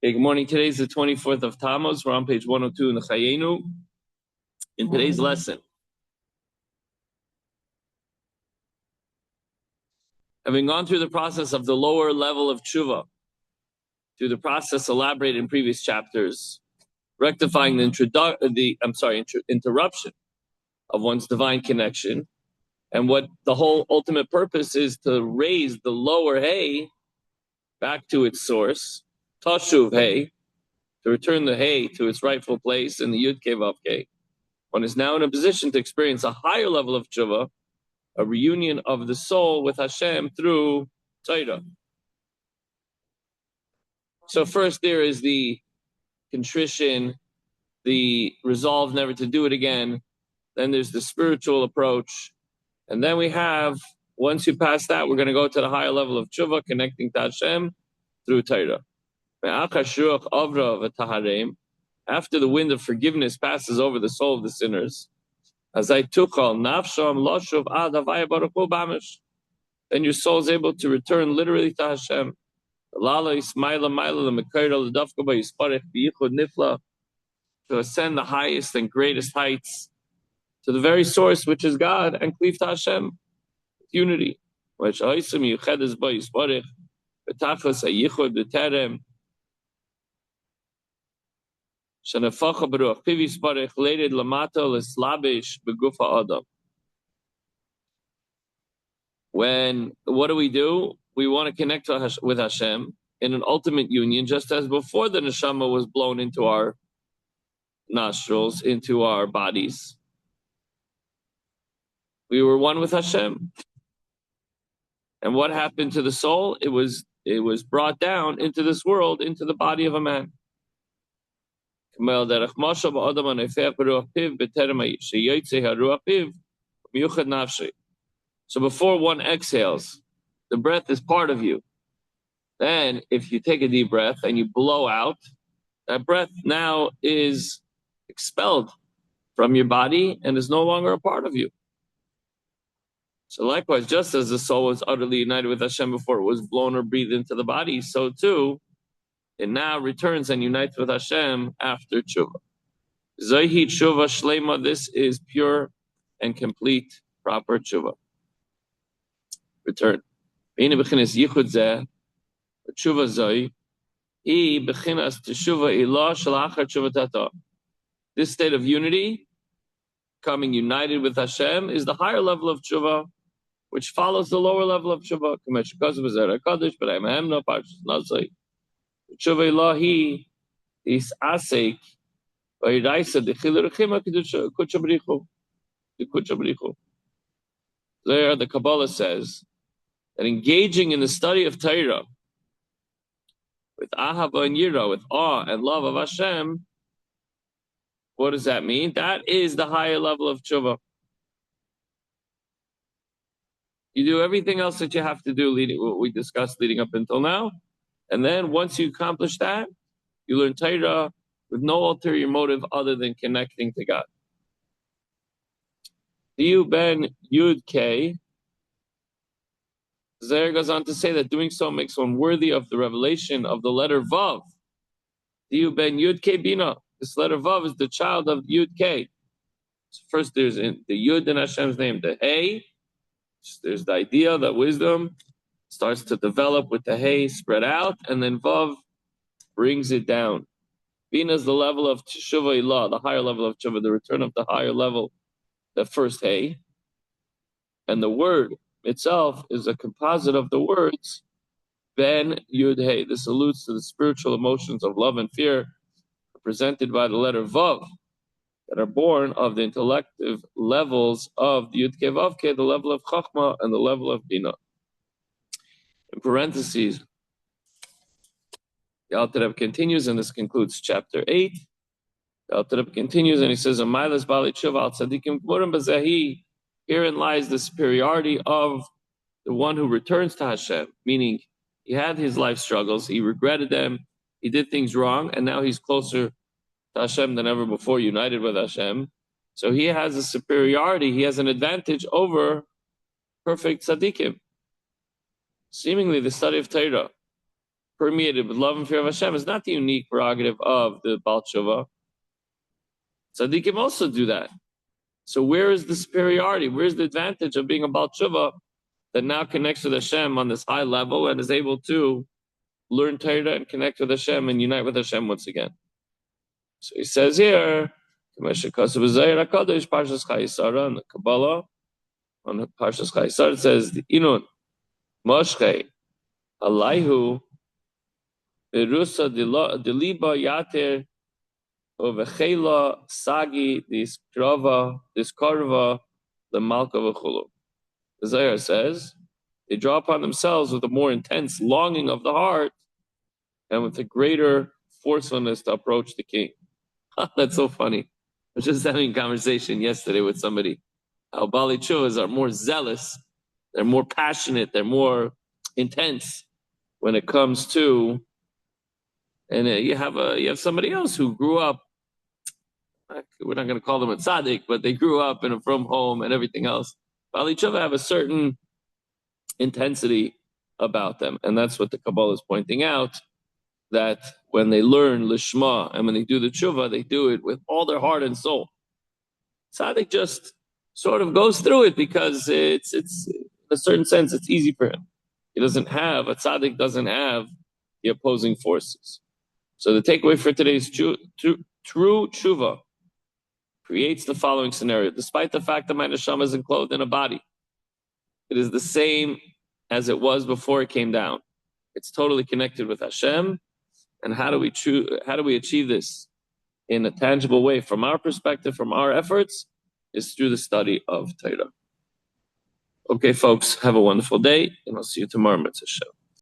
Okay, good morning. Today is the 24th of Tammuz. We're on page 102 in the Chayenu. In today's lesson, having gone through the process of the lower level of tshuva, through the process elaborated in previous chapters, rectifying the interruption of one's divine connection, and what the whole ultimate purpose is to raise the lower hay back to its source, tashuv hay, to return the hay to its rightful place in the yud kei vav kei. One is now in a position to experience a higher level of tshuva, a reunion of the soul with Hashem through Torah. So first there is the contrition, the resolve never to do it again. Then there's the spiritual approach. And then we have, once you pass that, we're going to go to the higher level of tshuva, connecting to Hashem through Torah. After the wind of forgiveness passes over the soul of the sinners, then your soul is able to return literally to Hashem. To ascend the highest and greatest heights to the very source, which is God, and cleave to Hashem with unity. When, what do? We want to connect with Hashem in an ultimate union, just as before the neshama was blown into our nostrils, into our bodies. We were one with Hashem. And what happened to the soul? It was brought down into this world, into the body of a man. So before one exhales, the breath is part of you. Then if you take a deep breath and you blow out, that breath now is expelled from your body and is no longer a part of you. So likewise, just as the soul was utterly united with Hashem before it was blown or breathed into the body, so too, it now returns and unites with Hashem after tshuva. Zayhi tshuva shlema, this is pure and complete, proper tshuva. Return. Tshuva zay, this state of unity, becoming united with Hashem, is the higher level of tshuva, which follows the lower level of tshuva. Tshuva ilahi is asek there the Kabbalah says that engaging in the study of Torah with ahava and yira, with awe and love of Hashem, what does that mean? That is the higher level of tshuva. You do everything else that you have to do, what we discussed leading up until now, and then once you accomplish that, you learn Torah with no ulterior motive other than connecting to God. Diyu ben Yud Kei, Zer goes on to say that doing so makes one worthy of the revelation of the letter Vav. Diyu ben Yud Kei Bina. This letter Vav is the child of Yud Kei. So first there's the Yud in Hashem's name, the Hey. There's the idea that wisdom starts to develop with the Hey spread out, and then Vav brings it down. Bina is the level of Teshuvah Ilah, the higher level of Teshuvah, the return of the higher level, the first Hey. And the word itself is a composite of the words Ben Yud Hey. This alludes to the spiritual emotions of love and fear represented by the letter Vav that are born of the intellective levels of the Yud Kei Vav Kei, the level of Chachma and the level of Bina. In parentheses, the Alter Rebbe continues, and this concludes chapter 8. The Alter Rebbe continues, and he says, "Amaylas bali tshuva al tzadikim k'murim b'zehi." Herein lies the superiority of the one who returns to Hashem, meaning he had his life struggles, he regretted them, he did things wrong, and now he's closer to Hashem than ever before, united with Hashem. So he has a superiority, he has an advantage over perfect tzaddikim. Seemingly the study of Torah permeated with love and fear of Hashem is not the unique prerogative of the Baal Tshuva. Tzaddikim also do that. So where is the superiority? Where's the advantage of being a Baal Tshuva that now connects with Hashem on this high level and is able to learn Torah and connect with Hashem and unite with Hashem once again? So he says here, in the Kabbalah, on the Parshas Chaisar, it says, Inun, Moshche, Alaihu, Berusa Diliba Yater, Ovechela, Sagi, Diskrava, the Malka V'chulu. The Zohar says, they draw upon themselves with a more intense longing of the heart and with a greater forcefulness to approach the king. That's so funny. I was just having a conversation yesterday with somebody. How Bali Chuvas are more zealous, they're more passionate, they're more intense when it comes to, and you have somebody else who grew up, we're not going to call them a tzaddik, but they grew up in a frum home and everything else. Bali Tshuva have a certain intensity about them, and that's what the Kabbalah is pointing out, that when they learn Lishma and when they do the Tshuva, they do it with all their heart and soul. Tzaddik just sort of goes through it because it's in a certain sense, it's easy for him. A tzaddik doesn't have the opposing forces. So the takeaway for today's true Tshuva creates the following scenario. Despite the fact that my neshama is enclosed in a body, it is the same as it was before it came down. It's totally connected with Hashem. And how do we achieve this in a tangible way from our perspective, from our efforts, is through the study of Torah. Okay, folks, have a wonderful day, and I'll see you tomorrow, Mitzvah Shem.